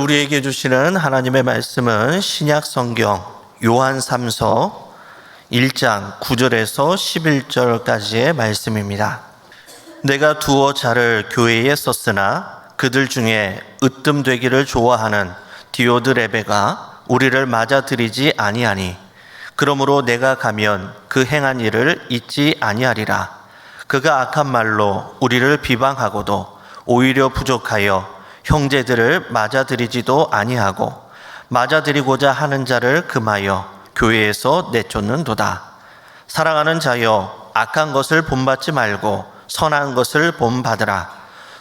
우리에게 주시는 하나님의 말씀은 신약 성경 요한 3서 1장 9절에서 11절까지의 말씀입니다. 내가 두어 자를 교회에 썼으나 그들 중에 으뜸되기를 좋아하는 디오드레베가 우리를 맞아들이지 아니하니 그러므로 내가 가면 그 행한 일을 잊지 아니하리라. 그가 악한 말로 우리를 비방하고도 오히려 부족하여 형제들을 맞아들이지도 아니하고 맞아들이고자 하는 자를 금하여 교회에서 내쫓는도다. 사랑하는 자여, 악한 것을 본받지 말고 선한 것을 본받으라.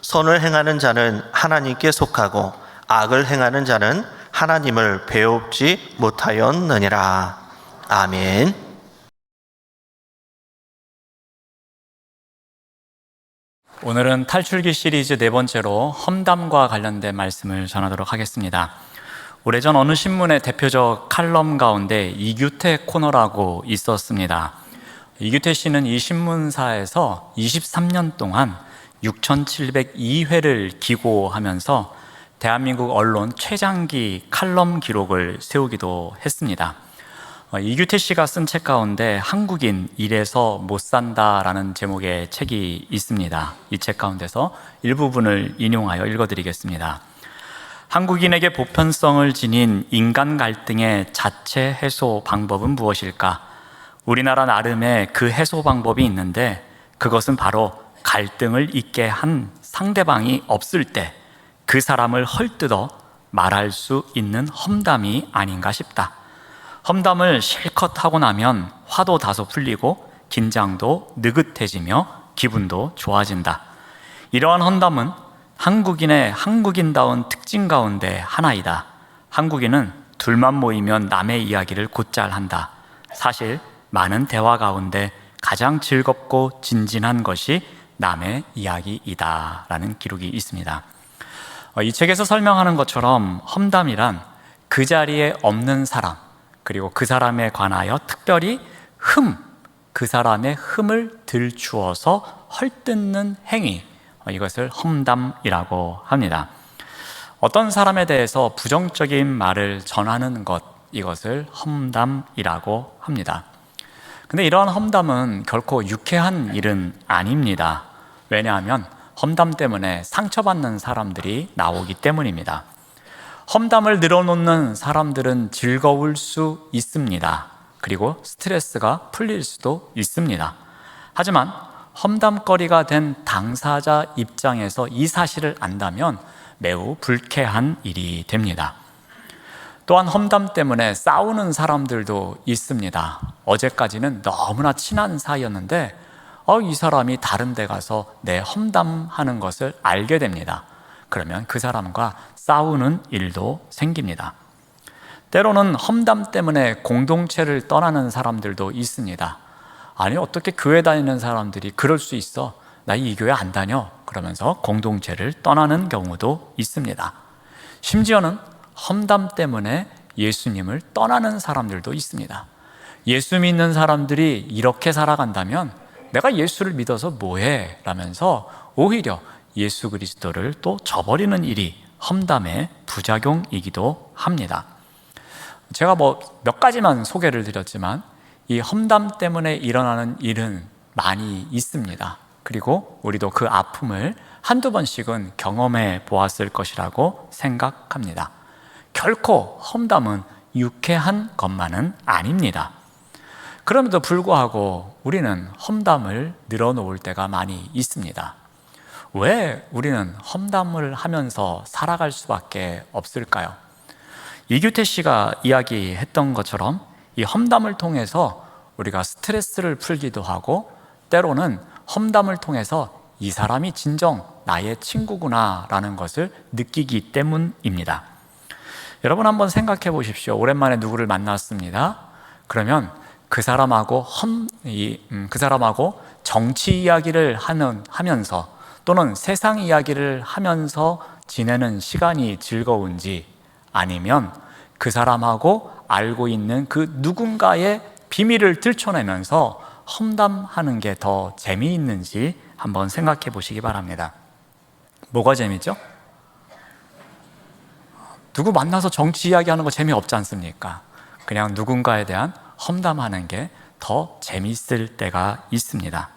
선을 행하는 자는 하나님께 속하고 악을 행하는 자는 하나님을 배웁지 못하였느니라. 아멘. 오늘은 탈출기 시리즈 네 번째로 험담과 관련된 말씀을 전하도록 하겠습니다. 오래전 어느 신문의 대표적 칼럼 가운데 이규태 코너라고 있었습니다. 이규태 씨는 이 신문사에서 23년 동안 6,702회를 기고하면서 대한민국 언론 최장기 칼럼 기록을 세우기도 했습니다. 이규태 씨가 쓴 책 가운데 한국인 이래서 못 산다라는 제목의 책이 있습니다. 이 책 가운데서 일부분을 인용하여 읽어드리겠습니다. 한국인에게 보편성을 지닌 인간 갈등의 자체 해소 방법은 무엇일까? 우리나라 나름의 그 해소 방법이 있는데 그것은 바로 갈등을 잊게 한 상대방이 없을 때 그 사람을 헐뜯어 말할 수 있는 험담이 아닌가 싶다. 험담을 실컷 하고 나면 화도 다소 풀리고 긴장도 느긋해지며 기분도 좋아진다. 이러한 험담은 한국인의 한국인다운 특징 가운데 하나이다. 한국인은 둘만 모이면 남의 이야기를 곧잘 한다. 사실 많은 대화 가운데 가장 즐겁고 진진한 것이 남의 이야기이다 라는 기록이 있습니다. 이 책에서 설명하는 것처럼 험담이란 그 자리에 없는 사람, 그리고 그 사람에 관하여 특별히 그 사람의 흠을 들추어서 헐뜯는 행위, 이것을 험담이라고 합니다. 어떤 사람에 대해서 부정적인 말을 전하는 것, 이것을 험담이라고 합니다. 근데 이러한 험담은 결코 유쾌한 일은 아닙니다. 왜냐하면 험담 때문에 상처받는 사람들이 나오기 때문입니다. 험담을 늘어놓는 사람들은 즐거울 수 있습니다. 그리고 스트레스가 풀릴 수도 있습니다. 하지만 험담거리가 된 당사자 입장에서 이 사실을 안다면 매우 불쾌한 일이 됩니다. 또한 험담 때문에 싸우는 사람들도 있습니다. 어제까지는 너무나 친한 사이였는데 이 사람이 다른 데 가서 내 험담하는 것을 알게 됩니다. 그러면 그 사람과 싸우는 일도 생깁니다. 때로는 험담 때문에 공동체를 떠나는 사람들도 있습니다. 아니, 어떻게 교회 다니는 사람들이 그럴 수 있어? 나 이 교회 안 다녀. 그러면서 공동체를 떠나는 경우도 있습니다. 심지어는 험담 때문에 예수님을 떠나는 사람들도 있습니다. 예수 믿는 사람들이 이렇게 살아간다면 내가 예수를 믿어서 뭐해? 라면서 오히려 예수 그리스도를 또 저버리는 일이 험담의 부작용이기도 합니다. 제가 몇 가지만 소개를 드렸지만 이 험담 때문에 일어나는 일은 많이 있습니다. 그리고 우리도 그 아픔을 한두 번씩은 경험해 보았을 것이라고 생각합니다. 결코 험담은 유쾌한 것만은 아닙니다. 그럼에도 불구하고 우리는 험담을 늘어놓을 때가 많이 있습니다. 왜 우리는 험담을 하면서 살아갈 수밖에 없을까요? 이규태 씨가 이야기했던 것처럼 이 험담을 통해서 우리가 스트레스를 풀기도 하고 때로는 험담을 통해서 이 사람이 진정 나의 친구구나 라는 것을 느끼기 때문입니다. 여러분 한번 생각해 보십시오. 오랜만에 누구를 만났습니다. 그러면 그 사람하고 정치 이야기를 하면서 또는 세상 이야기를 하면서 지내는 시간이 즐거운지 아니면 그 사람하고 알고 있는 그 누군가의 비밀을 들춰내면서 험담하는 게 더 재미있는지 한번 생각해 보시기 바랍니다. 뭐가 재밌죠? 누구 만나서 정치 이야기하는 거 재미없지 않습니까? 그냥 누군가에 대한 험담하는 게 더 재미있을 때가 있습니다.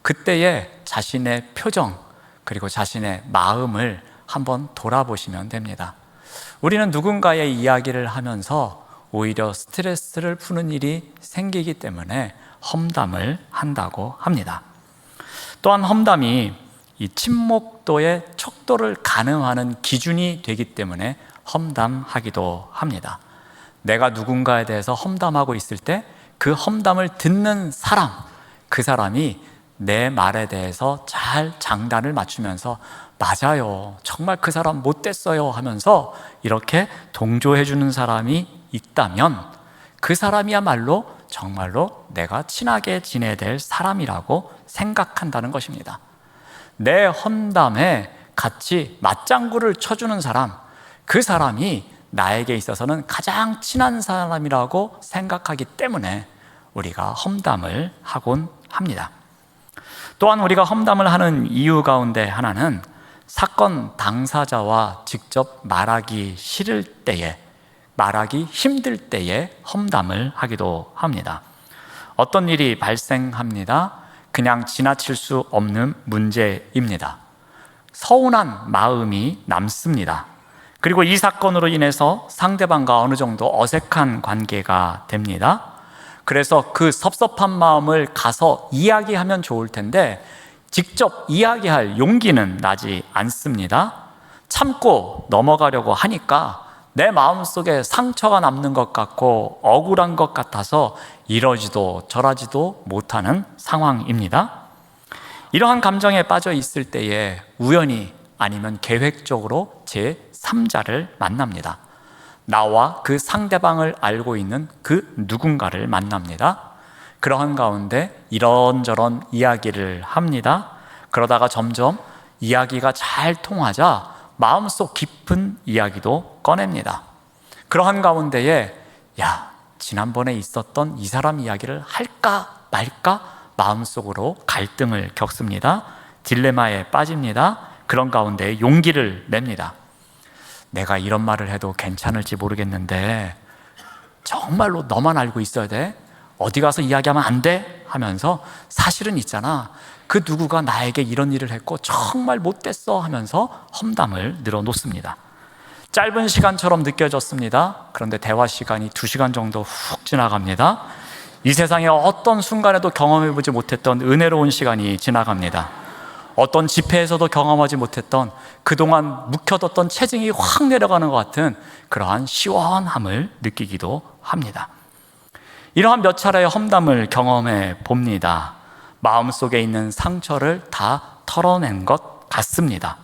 그때의 자신의 표정 그리고 자신의 마음을 한번 돌아보시면 됩니다. 우리는 누군가의 이야기를 하면서 오히려 스트레스를 푸는 일이 생기기 때문에 험담을 한다고 합니다. 또한 험담이 이 친목도의 척도를 가늠하는 기준이 되기 때문에 험담하기도 합니다. 내가 누군가에 대해서 험담하고 있을 때 그 험담을 듣는 사람, 그 사람이 내 말에 대해서 잘 장단을 맞추면서 맞아요, 정말 그 사람 못됐어요 하면서 이렇게 동조해 주는 사람이 있다면 그 사람이야말로 정말로 내가 친하게 지내야 될 사람이라고 생각한다는 것입니다. 내 험담에 같이 맞장구를 쳐주는 사람, 그 사람이 나에게 있어서는 가장 친한 사람이라고 생각하기 때문에 우리가 험담을 하곤 합니다. 또한 우리가 험담을 하는 이유 가운데 하나는 사건 당사자와 직접 말하기 싫을 때에, 말하기 힘들 때에 험담을 하기도 합니다. 어떤 일이 발생합니다. 그냥 지나칠 수 없는 문제입니다. 서운한 마음이 남습니다. 그리고 이 사건으로 인해서 상대방과 어느 정도 어색한 관계가 됩니다. 그래서 그 섭섭한 마음을 가서 이야기하면 좋을 텐데 직접 이야기할 용기는 나지 않습니다. 참고 넘어가려고 하니까 내 마음속에 상처가 남는 것 같고 억울한 것 같아서 이러지도 저러지도 못하는 상황입니다. 이러한 감정에 빠져 있을 때에 우연히 아니면 계획적으로 제3자를 만납니다. 나와 그 상대방을 알고 있는 그 누군가를 만납니다. 그러한 가운데 이런저런 이야기를 합니다. 그러다가 점점 이야기가 잘 통하자 마음속 깊은 이야기도 꺼냅니다. 그러한 가운데에 야, 지난번에 있었던 이 사람 이야기를 할까 말까 마음속으로 갈등을 겪습니다. 딜레마에 빠집니다. 그런 가운데 용기를 냅니다. 내가 이런 말을 해도 괜찮을지 모르겠는데 정말로 너만 알고 있어야 돼? 어디 가서 이야기하면 안 돼? 하면서 사실은 있잖아, 그 누구가 나에게 이런 일을 했고 정말 못됐어 하면서 험담을 늘어놓습니다. 짧은 시간처럼 느껴졌습니다. 그런데 대화 시간이 2시간 정도 훅 지나갑니다. 이 세상에 어떤 순간에도 경험해보지 못했던 은혜로운 시간이 지나갑니다. 어떤 집회에서도 경험하지 못했던 그동안 묵혀뒀던 체증이 확 내려가는 것 같은 그러한 시원함을 느끼기도 합니다. 이러한 몇 차례의 험담을 경험해 봅니다. 마음속에 있는 상처를 다 털어낸 것 같습니다.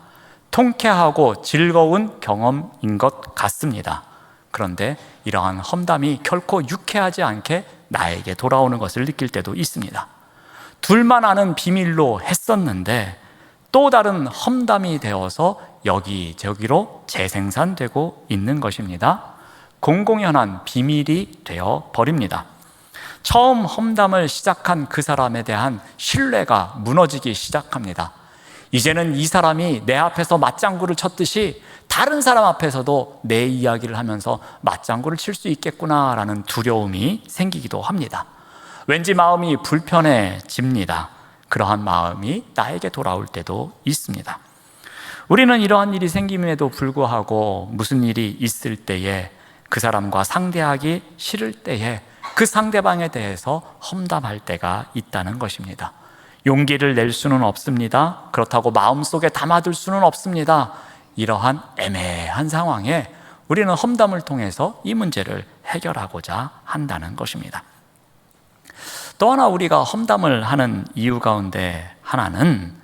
통쾌하고 즐거운 경험인 것 같습니다. 그런데 이러한 험담이 결코 유쾌하지 않게 나에게 돌아오는 것을 느낄 때도 있습니다. 둘만 아는 비밀로 했었는데 또 다른 험담이 되어서 여기저기로 재생산되고 있는 것입니다. 공공연한 비밀이 되어 버립니다. 처음 험담을 시작한 그 사람에 대한 신뢰가 무너지기 시작합니다. 이제는 이 사람이 내 앞에서 맞장구를 쳤듯이 다른 사람 앞에서도 내 이야기를 하면서 맞장구를 칠 수 있겠구나라는 두려움이 생기기도 합니다. 왠지 마음이 불편해집니다. 그러한 마음이 나에게 돌아올 때도 있습니다. 우리는 이러한 일이 생김에도 불구하고 무슨 일이 있을 때에 그 사람과 상대하기 싫을 때에 그 상대방에 대해서 험담할 때가 있다는 것입니다. 용기를 낼 수는 없습니다. 그렇다고 마음속에 담아둘 수는 없습니다. 이러한 애매한 상황에 우리는 험담을 통해서 이 문제를 해결하고자 한다는 것입니다. 또 하나 우리가 험담을 하는 이유 가운데 하나는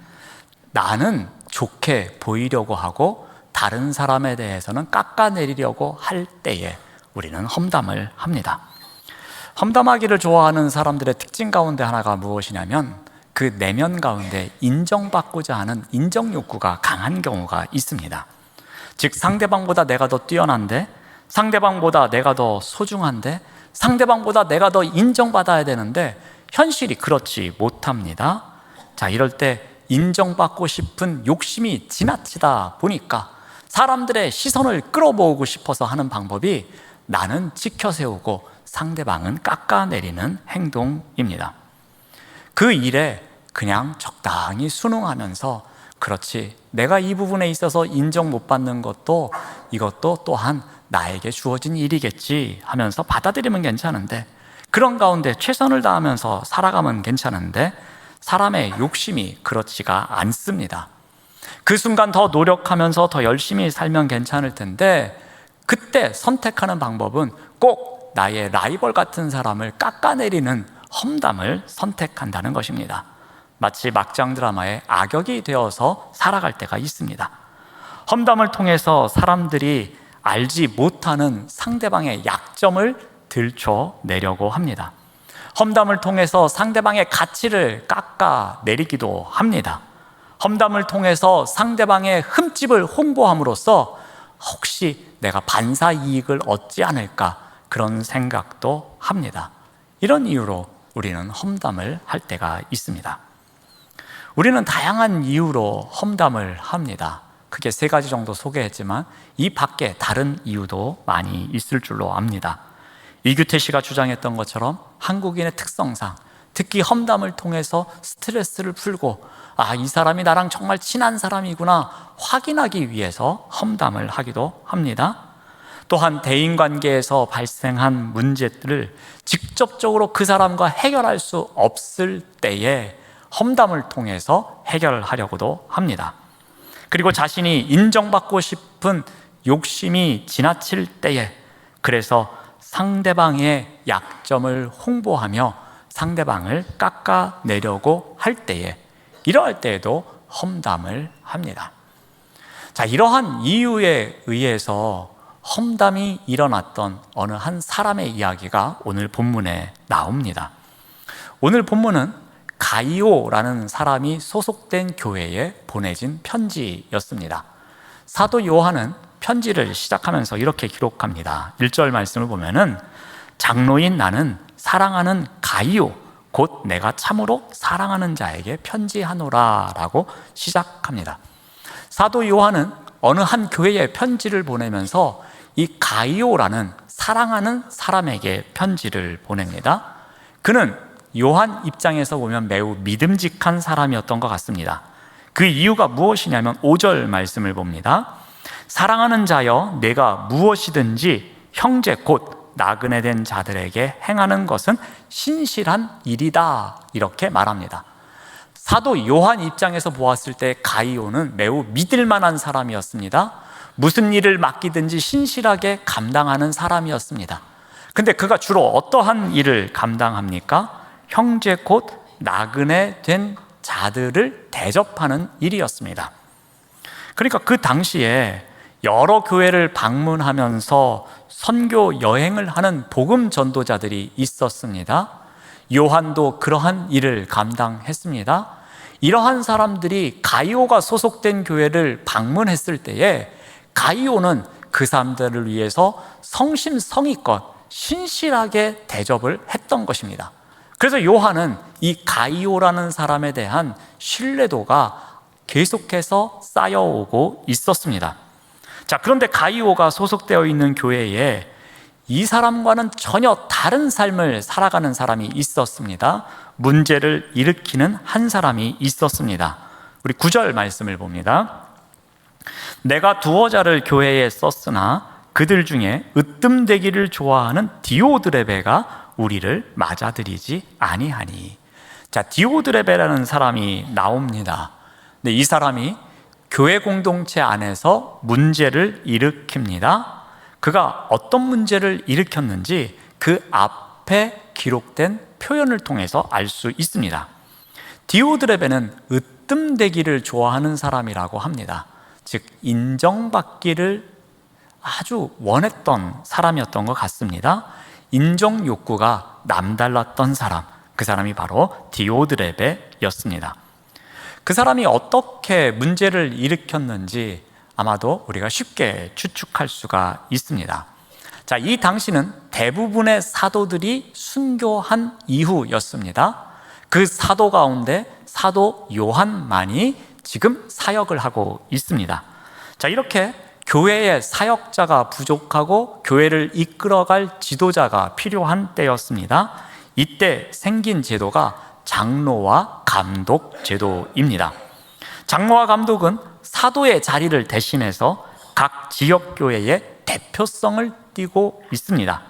나는 좋게 보이려고 하고 다른 사람에 대해서는 깎아내리려고 할 때에 우리는 험담을 합니다. 험담하기를 좋아하는 사람들의 특징 가운데 하나가 무엇이냐면 그 내면 가운데 인정받고자 하는 인정 욕구가 강한 경우가 있습니다. 즉 상대방보다 내가 더 뛰어난데, 상대방보다 내가 더 소중한데, 상대방보다 내가 더 인정받아야 되는데 현실이 그렇지 못합니다. 자, 이럴 때 인정받고 싶은 욕심이 지나치다 보니까 사람들의 시선을 끌어모으고 싶어서 하는 방법이 나는 지켜세우고 상대방은 깎아내리는 행동입니다. 그 일에 그냥 적당히 순응하면서 그렇지, 내가 이 부분에 있어서 인정 못 받는 것도 이것도 또한 나에게 주어진 일이겠지 하면서 받아들이면 괜찮은데, 그런 가운데 최선을 다하면서 살아가면 괜찮은데 사람의 욕심이 그렇지가 않습니다. 그 순간 더 노력하면서 더 열심히 살면 괜찮을 텐데, 그때 선택하는 방법은 꼭 나의 라이벌 같은 사람을 깎아내리는 험담을 선택한다는 것입니다. 마치 막장 드라마의 악역이 되어서 살아갈 때가 있습니다. 험담을 통해서 사람들이 알지 못하는 상대방의 약점을 들춰내려고 합니다. 험담을 통해서 상대방의 가치를 깎아내리기도 합니다. 험담을 통해서 상대방의 흠집을 홍보함으로써 혹시 내가 반사 이익을 얻지 않을까, 그런 생각도 합니다. 이런 이유로 우리는 험담을 할 때가 있습니다. 우리는 다양한 이유로 험담을 합니다. 크게 3가지 정도 소개했지만 이 밖에 다른 이유도 많이 있을 줄로 압니다. 이규태 씨가 주장했던 것처럼 한국인의 특성상 특히 험담을 통해서 스트레스를 풀고, 이 사람이 나랑 정말 친한 사람이구나 확인하기 위해서 험담을 하기도 합니다. 또한 대인관계에서 발생한 문제들을 직접적으로 그 사람과 해결할 수 없을 때에 험담을 통해서 해결하려고도 합니다. 그리고 자신이 인정받고 싶은 욕심이 지나칠 때에, 그래서 상대방의 약점을 홍보하며 상대방을 깎아내려고 할 때에, 이러할 때에도 험담을 합니다. 자, 이러한 이유에 의해서 험담이 일어났던 어느 한 사람의 이야기가 오늘 본문에 나옵니다. 오늘 본문은 가이오라는 사람이 소속된 교회에 보내진 편지였습니다. 사도 요한은 편지를 시작하면서 이렇게 기록합니다. 1절 말씀을 보면은, 장로인 나는 사랑하는 가이오 곧 내가 참으로 사랑하는 자에게 편지하노라 라고 시작합니다. 사도 요한은 어느 한 교회에 편지를 보내면서 이 가이오라는 사랑하는 사람에게 편지를 보냅니다. 그는 요한 입장에서 보면 매우 믿음직한 사람이었던 것 같습니다. 그 이유가 무엇이냐면 5절 말씀을 봅니다. 사랑하는 자여, 내가 무엇이든지 형제 곧 나그네 된 자들에게 행하는 것은 신실한 일이다, 이렇게 말합니다. 사도 요한 입장에서 보았을 때 가이오는 매우 믿을 만한 사람이었습니다. 무슨 일을 맡기든지 신실하게 감당하는 사람이었습니다. 근데 그가 주로 어떠한 일을 감당합니까? 형제 곧 나그네 된 자들을 대접하는 일이었습니다. 그러니까 그 당시에 여러 교회를 방문하면서 선교 여행을 하는 복음 전도자들이 있었습니다. 요한도 그러한 일을 감당했습니다. 이러한 사람들이 가이오가 소속된 교회를 방문했을 때에 가이오는 그 사람들을 위해서 성심성의껏 신실하게 대접을 했던 것입니다. 그래서 요한은 이 가이오라는 사람에 대한 신뢰도가 계속해서 쌓여오고 있었습니다. 자, 그런데 가이오가 소속되어 있는 교회에 이 사람과는 전혀 다른 삶을 살아가는 사람이 있었습니다. 문제를 일으키는 한 사람이 있었습니다. 우리 9절 말씀을 봅니다. 내가 두어 자를 교회에 썼으나 그들 중에 으뜸되기를 좋아하는 디오드레베가 우리를 맞아들이지 아니하니. 자, 디오드레베라는 사람이 나옵니다. 근데 이 사람이 교회 공동체 안에서 문제를 일으킵니다. 그가 어떤 문제를 일으켰는지 그 앞에 기록된 표현을 통해서 알 수 있습니다. 디오드레베는 으뜸되기를 좋아하는 사람이라고 합니다. 즉 인정받기를 아주 원했던 사람이었던 것 같습니다. 인정 욕구가 남달랐던 사람, 그 사람이 바로 디오드레베였습니다. 그 사람이 어떻게 문제를 일으켰는지 아마도 우리가 쉽게 추측할 수가 있습니다. 자, 이 당시는 대부분의 사도들이 순교한 이후였습니다. 그 사도 가운데 사도 요한만이 지금 사역을 하고 있습니다. 자, 이렇게 교회의 사역자가 부족하고 교회를 이끌어갈 지도자가 필요한 때였습니다. 이때 생긴 제도가 장로와 감독 제도입니다. 장로와 감독은 사도의 자리를 대신해서 각 지역교회의 대표성을 띠고 있습니다.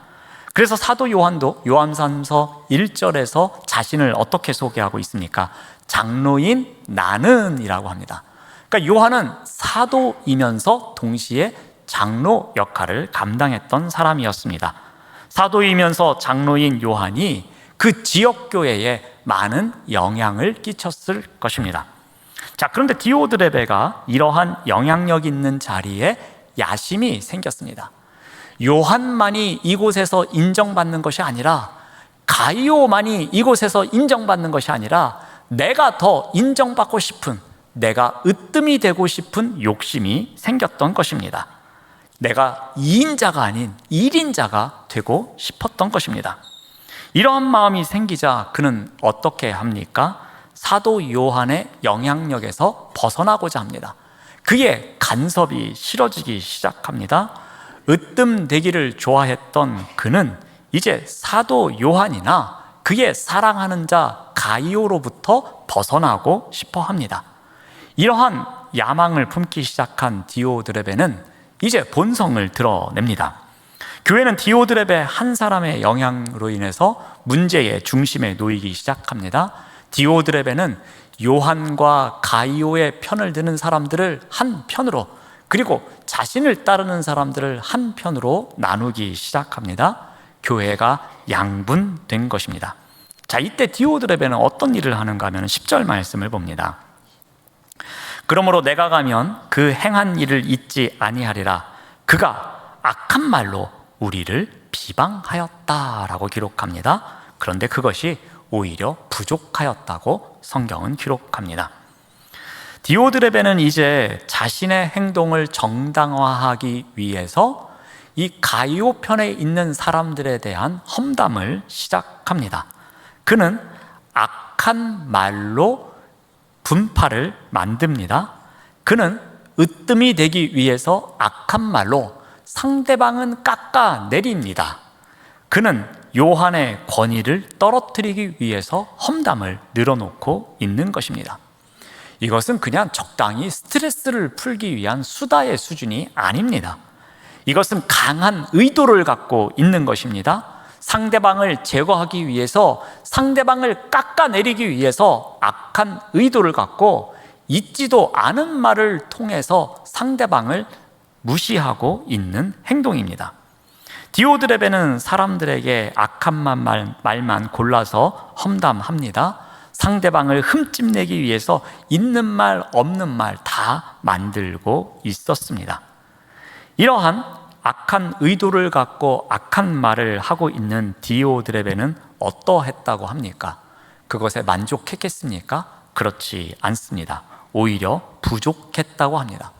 그래서 사도 요한도 요한삼서 1절에서 자신을 어떻게 소개하고 있습니까? 장로인 나는 이라고 합니다. 그러니까 요한은 사도이면서 동시에 장로 역할을 감당했던 사람이었습니다. 사도이면서 장로인 요한이 그 지역교회에 많은 영향을 끼쳤을 것입니다. 자, 그런데 디오드레베가 이러한 영향력 있는 자리에 야심이 생겼습니다. 요한만이 이곳에서 인정받는 것이 아니라, 가이오만이 이곳에서 인정받는 것이 아니라 내가 더 인정받고 싶은, 내가 으뜸이 되고 싶은 욕심이 생겼던 것입니다. 내가 2인자가 아닌 1인자가 되고 싶었던 것입니다. 이러한 마음이 생기자 그는 어떻게 합니까? 사도 요한의 영향력에서 벗어나고자 합니다. 그의 간섭이 싫어지기 시작합니다. 으뜸되기를 좋아했던 그는 이제 사도 요한이나 그의 사랑하는 자 가이오로부터 벗어나고 싶어 합니다. 이러한 야망을 품기 시작한 디오드레베는 이제 본성을 드러냅니다. 교회는 디오드레베 한 사람의 영향으로 인해서 문제의 중심에 놓이기 시작합니다. 디오드레베는 요한과 가이오의 편을 드는 사람들을 한 편으로, 그리고 자신을 따르는 사람들을 한 편으로 나누기 시작합니다. 교회가 양분된 것입니다. 자, 이때 디오드레베는 어떤 일을 하는가 하면 10절 말씀을 봅니다. 그러므로 내가 가면 그 행한 일을 잊지 아니하리라. 그가 악한 말로 우리를 비방하였다라고 기록합니다. 그런데 그것이 오히려 부족하였다고 성경은 기록합니다. 디오드레베는 이제 자신의 행동을 정당화하기 위해서 이 가이오 편에 있는 사람들에 대한 험담을 시작합니다. 그는 악한 말로 분파를 만듭니다. 그는 으뜸이 되기 위해서 악한 말로 상대방은 깎아내립니다. 그는 요한의 권위를 떨어뜨리기 위해서 험담을 늘어놓고 있는 것입니다. 이것은 그냥 적당히 스트레스를 풀기 위한 수다의 수준이 아닙니다. 이것은 강한 의도를 갖고 있는 것입니다. 상대방을 제거하기 위해서, 상대방을 깎아내리기 위해서 악한 의도를 갖고 있지도 않은 말을 통해서 상대방을 무시하고 있는 행동입니다. 디오드레베는 사람들에게 악한 말만 골라서 험담합니다. 상대방을 흠집내기 위해서 있는 말 없는 말 다 만들고 있었습니다. 이러한 악한 의도를 갖고 악한 말을 하고 있는 디오드레베는 어떠했다고 합니까? 그것에 만족했겠습니까? 그렇지 않습니다. 오히려 부족했다고 합니다.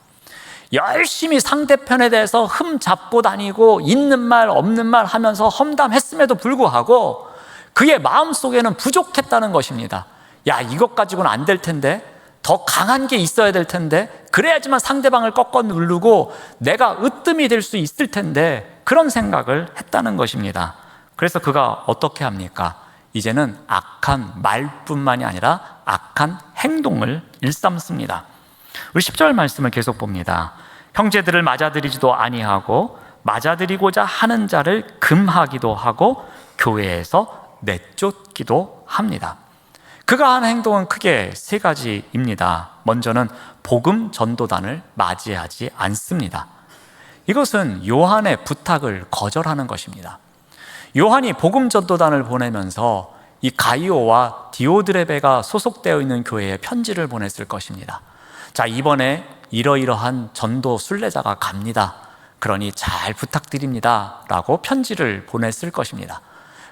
열심히 상대편에 대해서 흠 잡고 다니고 있는 말 없는 말 하면서 험담했음에도 불구하고 그의 마음속에는 부족했다는 것입니다. 야, 이것 가지고는 안 될 텐데, 더 강한 게 있어야 될 텐데, 그래야지만 상대방을 꺾어 누르고 내가 으뜸이 될 수 있을 텐데, 그런 생각을 했다는 것입니다. 그래서 그가 어떻게 합니까? 이제는 악한 말뿐만이 아니라 악한 행동을 일삼습니다. 우리 10절 말씀을 계속 봅니다. 형제들을 맞아들이지도 아니하고 맞아들이고자 하는 자를 금하기도 하고 교회에서 내쫓기도 합니다. 그가 한 행동은 크게 세 가지입니다. 먼저는 복음 전도단을 맞이하지 않습니다. 이것은 요한의 부탁을 거절하는 것입니다. 요한이 복음 전도단을 보내면서 이 가이오와 디오드레베가 소속되어 있는 교회에 편지를 보냈을 것입니다. 자, 이번에 이러이러한 전도 순례자가 갑니다. 그러니 잘 부탁드립니다 라고 편지를 보냈을 것입니다.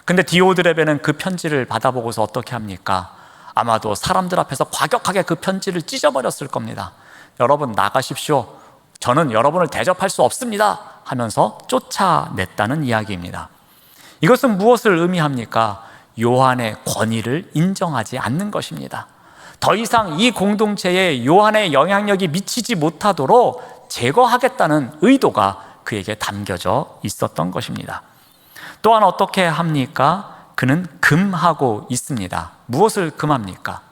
근데 디오드레베는 그 편지를 받아보고서 어떻게 합니까? 아마도 사람들 앞에서 과격하게 그 편지를 찢어버렸을 겁니다. 여러분 나가십시오. 저는 여러분을 대접할 수 없습니다 하면서 쫓아냈다는 이야기입니다. 이것은 무엇을 의미합니까? 요한의 권위를 인정하지 않는 것입니다. 더 이상 이 공동체에 요한의 영향력이 미치지 못하도록 제거하겠다는 의도가 그에게 담겨져 있었던 것입니다. 또한 어떻게 합니까? 그는 금하고 있습니다. 무엇을 금합니까?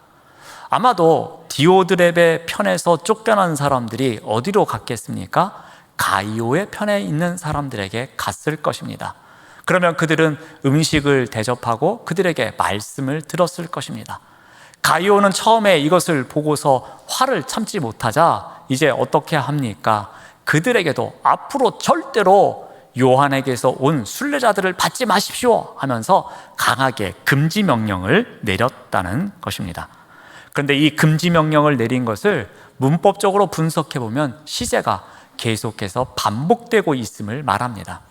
아마도 디오드렙의 편에서 쫓겨난 사람들이 어디로 갔겠습니까? 가이오의 편에 있는 사람들에게 갔을 것입니다. 그러면 그들은 음식을 대접하고 그들에게 말씀을 들었을 것입니다. 가이오는 처음에 이것을 보고서 화를 참지 못하자 이제 어떻게 합니까? 그들에게도 앞으로 절대로 요한에게서 온 순례자들을 받지 마십시오 하면서 강하게 금지 명령을 내렸다는 것입니다. 그런데 이 금지 명령을 내린 것을 문법적으로 분석해 보면 시제가 계속해서 반복되고 있음을 말합니다.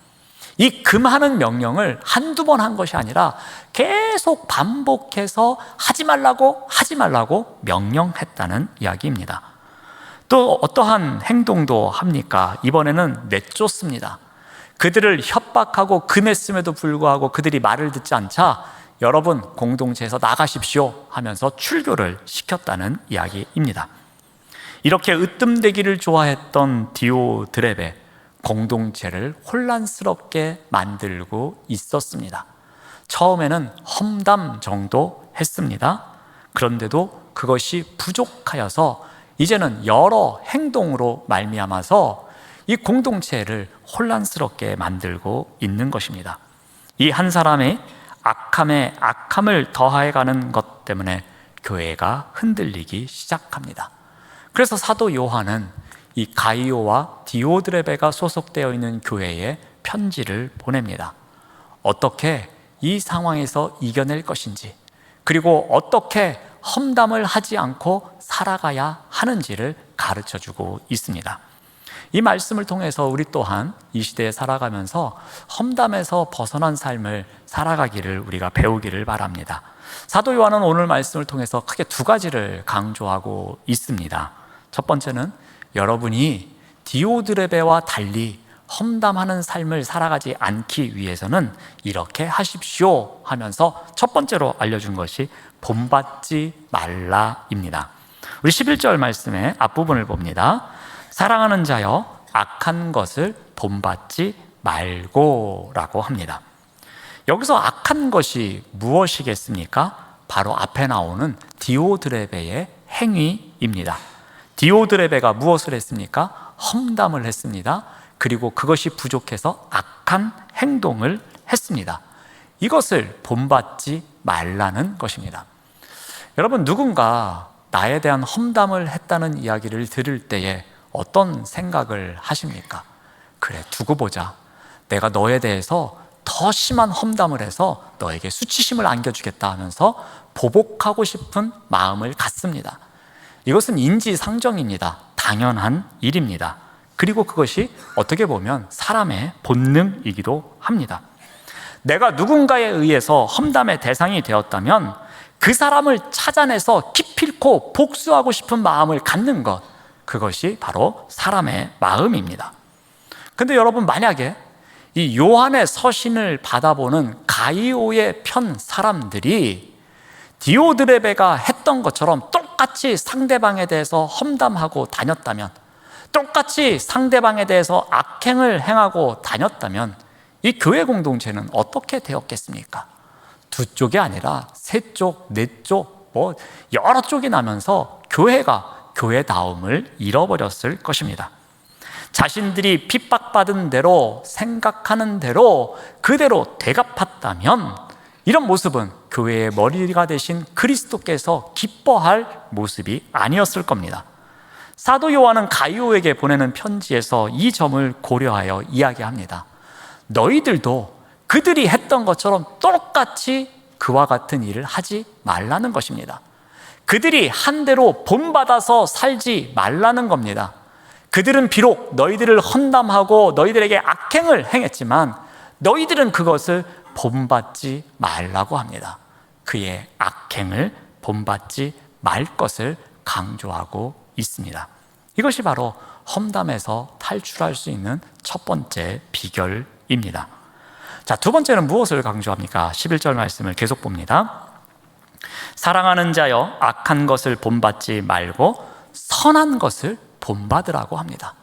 이 금하는 명령을 한두 번 한 것이 아니라 계속 반복해서 하지 말라고 명령했다는 이야기입니다. 또 어떠한 행동도 합니까? 이번에는 내쫓습니다. 그들을 협박하고 금했음에도 불구하고 그들이 말을 듣지 않자 여러분 공동체에서 나가십시오 하면서 출교를 시켰다는 이야기입니다. 이렇게 으뜸되기를 좋아했던 디오드렙의 공동체를 혼란스럽게 만들고 있었습니다. 처음에는 험담 정도 했습니다. 그런데도 그것이 부족하여서 이제는 여러 행동으로 말미암아서 이 공동체를 혼란스럽게 만들고 있는 것입니다. 이 한 사람의 악함에 악함을 더해가는 것 때문에 교회가 흔들리기 시작합니다. 그래서 사도 요한은 이 가이오와 디오드레베가 소속되어 있는 교회에 편지를 보냅니다. 어떻게 이 상황에서 이겨낼 것인지, 그리고 어떻게 험담을 하지 않고 살아가야 하는지를 가르쳐주고 있습니다. 이 말씀을 통해서 우리 또한 이 시대에 살아가면서 험담에서 벗어난 삶을 살아가기를 우리가 배우기를 바랍니다. 사도 요한은 오늘 말씀을 통해서 크게 두 가지를 강조하고 있습니다. 첫 번째는 여러분이 디오드레베와 달리 험담하는 삶을 살아가지 않기 위해서는 이렇게 하십시오 하면서 첫 번째로 알려준 것이 본받지 말라입니다. 우리 11절 말씀의 앞부분을 봅니다. 사랑하는 자여 악한 것을 본받지 말고 라고 합니다. 여기서 악한 것이 무엇이겠습니까? 바로 앞에 나오는 디오드레베의 행위입니다. 디오드레베가 무엇을 했습니까? 험담을 했습니다. 그리고 그것이 부족해서 악한 행동을 했습니다. 이것을 본받지 말라는 것입니다. 여러분, 누군가 나에 대한 험담을 했다는 이야기를 들을 때에 어떤 생각을 하십니까? 그래, 두고 보자. 내가 너에 대해서 더 심한 험담을 해서 너에게 수치심을 안겨주겠다 하면서 보복하고 싶은 마음을 갖습니다. 이것은 인지상정입니다. 당연한 일입니다. 그리고 그것이 어떻게 보면 사람의 본능이기도 합니다. 내가 누군가에 의해서 험담의 대상이 되었다면 그 사람을 찾아내서 기필코 복수하고 싶은 마음을 갖는 것, 그것이 바로 사람의 마음입니다. 근데 여러분, 만약에 이 요한의 서신을 받아보는 가이오의 편 사람들이 디오드레베가 했던 것처럼 똑같이 상대방에 대해서 험담하고 다녔다면, 똑같이 상대방에 대해서 악행을 행하고 다녔다면 이 교회 공동체는 어떻게 되었겠습니까? 두 쪽이 아니라 세 쪽, 네 쪽, 여러 쪽이 나면서 교회가 교회다움을 잃어버렸을 것입니다. 자신들이 핍박받은 대로, 생각하는 대로 그대로 되갚았다면 이런 모습은 교회의 머리가 되신 그리스도께서 기뻐할 모습이 아니었을 겁니다. 사도 요한은 가이오에게 보내는 편지에서 이 점을 고려하여 이야기합니다. 너희들도 그들이 했던 것처럼 똑같이 그와 같은 일을 하지 말라는 것입니다. 그들이 한 대로 본받아서 살지 말라는 겁니다. 그들은 비록 너희들을 험담하고 너희들에게 악행을 행했지만 너희들은 그것을 본받지 말라고 합니다. 그의 악행을 본받지 말 것을 강조하고 있습니다. 이것이 바로 험담에서 탈출할 수 있는 첫 번째 비결입니다. 자, 두 번째는 무엇을 강조합니까? 11절 말씀을 계속 봅니다. 사랑하는 자여 악한 것을 본받지 말고 선한 것을 본받으라고 합니다.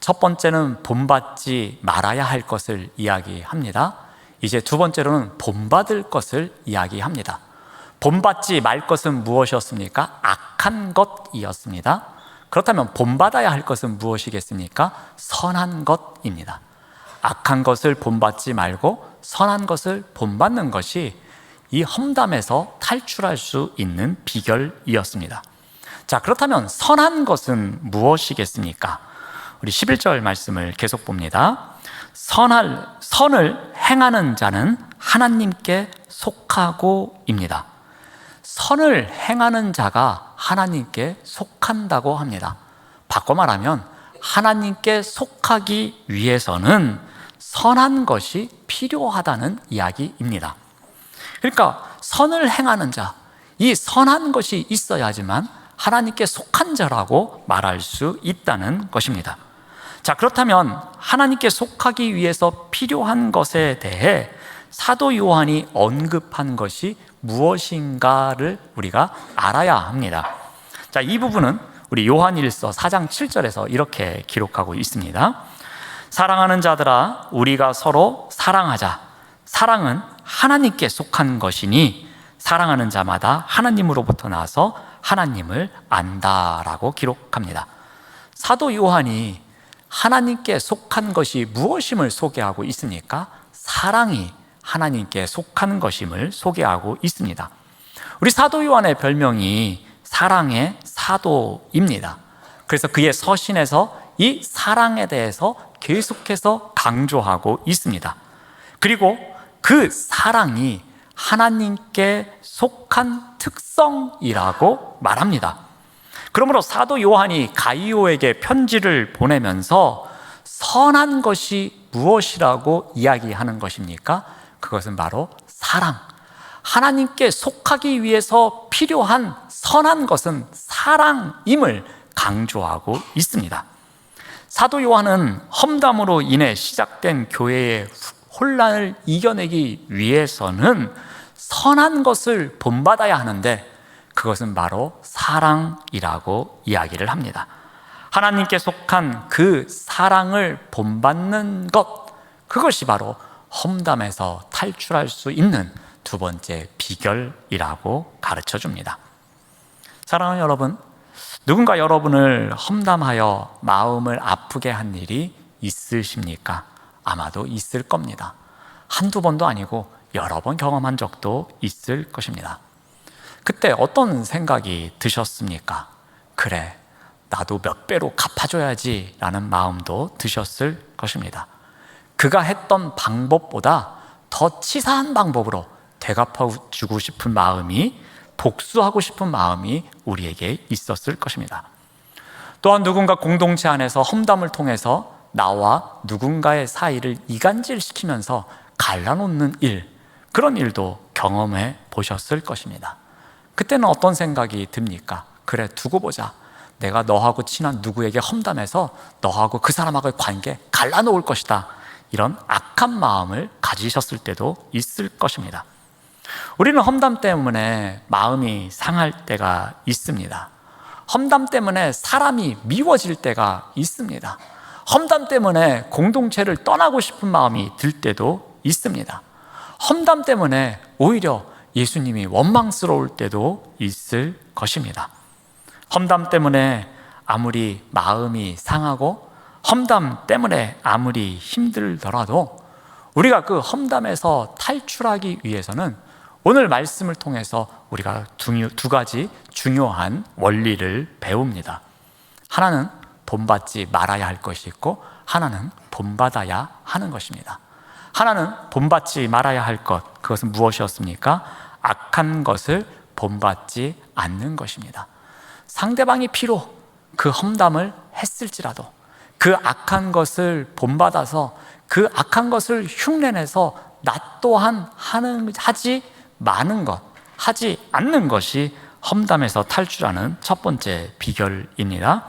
첫 번째는 본받지 말아야 할 것을 이야기합니다. 이제 두 번째로는 본받을 것을 이야기합니다. 본받지 말 것은 무엇이었습니까? 악한 것이었습니다. 그렇다면 본받아야 할 것은 무엇이겠습니까? 선한 것입니다. 악한 것을 본받지 말고 선한 것을 본받는 것이 이 험담에서 탈출할 수 있는 비결이었습니다. 자, 그렇다면 선한 것은 무엇이겠습니까? 우리 11절 말씀을 계속 봅니다. 선을 행하는 자는 하나님께 속하고입니다. 선을 행하는 자가 하나님께 속한다고 합니다. 바꿔 말하면 하나님께 속하기 위해서는 선한 것이 필요하다는 이야기입니다. 그러니까 선을 행하는 자, 이 선한 것이 있어야지만 하나님께 속한 자라고 말할 수 있다는 것입니다. 자, 그렇다면 하나님께 속하기 위해서 필요한 것에 대해 사도 요한이 언급한 것이 무엇인가를 우리가 알아야 합니다. 자, 이 부분은 우리 요한일서 4장 7절에서 이렇게 기록하고 있습니다. 사랑하는 자들아, 우리가 서로 사랑하자. 사랑은 하나님께 속한 것이니 사랑하는 자마다 하나님으로부터 나서 하나님을 안다라고 기록합니다. 사도 요한이 하나님께 속한 것이 무엇임을 소개하고 있습니까? 사랑이 하나님께 속한 것임을 소개하고 있습니다. 우리 사도 요한의 별명이 사랑의 사도입니다. 그래서 그의 서신에서 이 사랑에 대해서 계속해서 강조하고 있습니다. 그리고 그 사랑이 하나님께 속한 특성이라고 말합니다. 그러므로 사도 요한이 가이오에게 편지를 보내면서 선한 것이 무엇이라고 이야기하는 것입니까? 그것은 바로 사랑. 하나님께 속하기 위해서 필요한 선한 것은 사랑임을 강조하고 있습니다. 사도 요한은 험담으로 인해 시작된 교회의 혼란을 이겨내기 위해서는 선한 것을 본받아야 하는데 그것은 바로 사랑이라고 이야기를 합니다. 하나님께 속한 그 사랑을 본받는 것, 그것이 바로 험담에서 탈출할 수 있는 두 번째 비결이라고 가르쳐 줍니다. 사랑하는 여러분, 누군가 여러분을 험담하여 마음을 아프게 한 일이 있으십니까? 아마도 있을 겁니다. 한두 번도 아니고 여러 번 경험한 적도 있을 것입니다. 그때 어떤 생각이 드셨습니까? 그래, 나도 몇 배로 갚아줘야지 라는 마음도 드셨을 것입니다. 그가 했던 방법보다 더 치사한 방법으로 되갚아주고 싶은 마음이, 복수하고 싶은 마음이 우리에게 있었을 것입니다. 또한 누군가 공동체 안에서 험담을 통해서 나와 누군가의 사이를 이간질시키면서 갈라놓는 일, 그런 일도 경험해 보셨을 것입니다. 그때는 어떤 생각이 듭니까? 그래, 두고 보자. 내가 너하고 친한 누구에게 험담해서 너하고 그 사람하고의 관계 갈라놓을 것이다. 이런 악한 마음을 가지셨을 때도 있을 것입니다. 우리는 험담 때문에 마음이 상할 때가 있습니다. 험담 때문에 사람이 미워질 때가 있습니다. 험담 때문에 공동체를 떠나고 싶은 마음이 들 때도 있습니다. 험담 때문에 오히려 예수님이 원망스러울 때도 있을 것입니다. 험담 때문에 아무리 마음이 상하고 험담 때문에 아무리 힘들더라도 우리가 그 험담에서 탈출하기 위해서는 오늘 말씀을 통해서 우리가 두 가지 중요한 원리를 배웁니다. 하나는 본받지 말아야 할 것이 있고 하나는 본받아야 하는 것입니다. 하나는 본받지 말아야 할 것, 그것은 무엇이었습니까? 악한 것을 본받지 않는 것입니다. 상대방이 비록 그 험담을 했을지라도 그 악한 것을 본받아서 그 악한 것을 흉내내서 나 또한 하지 마는 것, 하지 않는 것이 험담에서 탈출하는 첫 번째 비결입니다.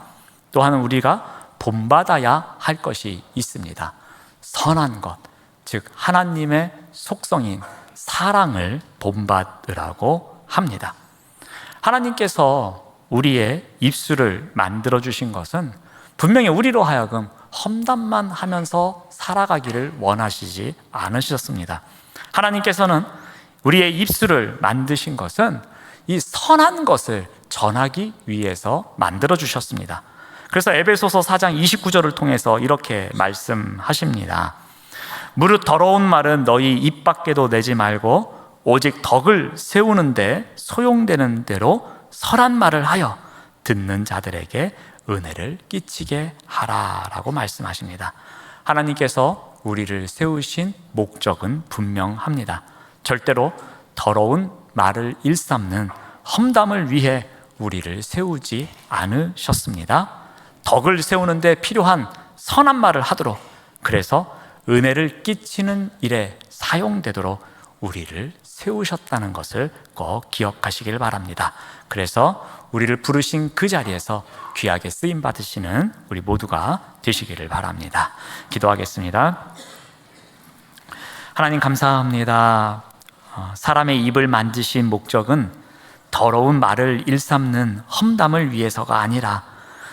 또한 우리가 본받아야 할 것이 있습니다. 선한 것, 즉 하나님의 속성인 사랑을 본받으라고 합니다. 하나님께서 우리의 입술을 만들어 주신 것은 분명히 우리로 하여금 험담만 하면서 살아가기를 원하시지 않으셨습니다. 하나님께서는 우리의 입술을 만드신 것은 이 선한 것을 전하기 위해서 만들어 주셨습니다. 그래서 에베소서 4장 29절을 통해서 이렇게 말씀하십니다. 무릇 더러운 말은 너희 입 밖에도 내지 말고 오직 덕을 세우는데 소용되는 대로 선한 말을 하여 듣는 자들에게 은혜를 끼치게 하라라고 말씀하십니다. 하나님께서 우리를 세우신 목적은 분명합니다. 절대로 더러운 말을 일삼는 험담을 위해 우리를 세우지 않으셨습니다. 덕을 세우는데 필요한 선한 말을 하도록, 그래서 은혜를 끼치는 일에 사용되도록 우리를 세우셨다는 것을 꼭 기억하시길 바랍니다. 그래서 우리를 부르신 그 자리에서 귀하게 쓰임 받으시는 우리 모두가 되시기를 바랍니다. 기도하겠습니다. 하나님 감사합니다. 사람의 입을 만드신 목적은 더러운 말을 일삼는 험담을 위해서가 아니라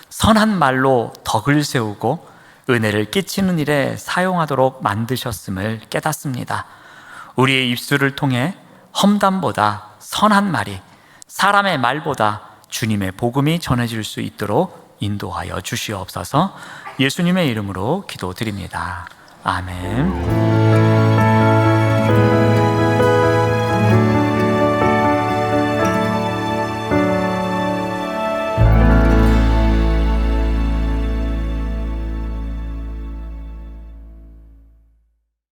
선한 말로 덕을 세우고 은혜를 끼치는 일에 사용하도록 만드셨음을 깨닫습니다. 우리의 입술을 통해 험담보다 선한 말이, 사람의 말보다 주님의 복음이 전해질 수 있도록 인도하여 주시옵소서. 예수님의 이름으로 기도드립니다. 아멘.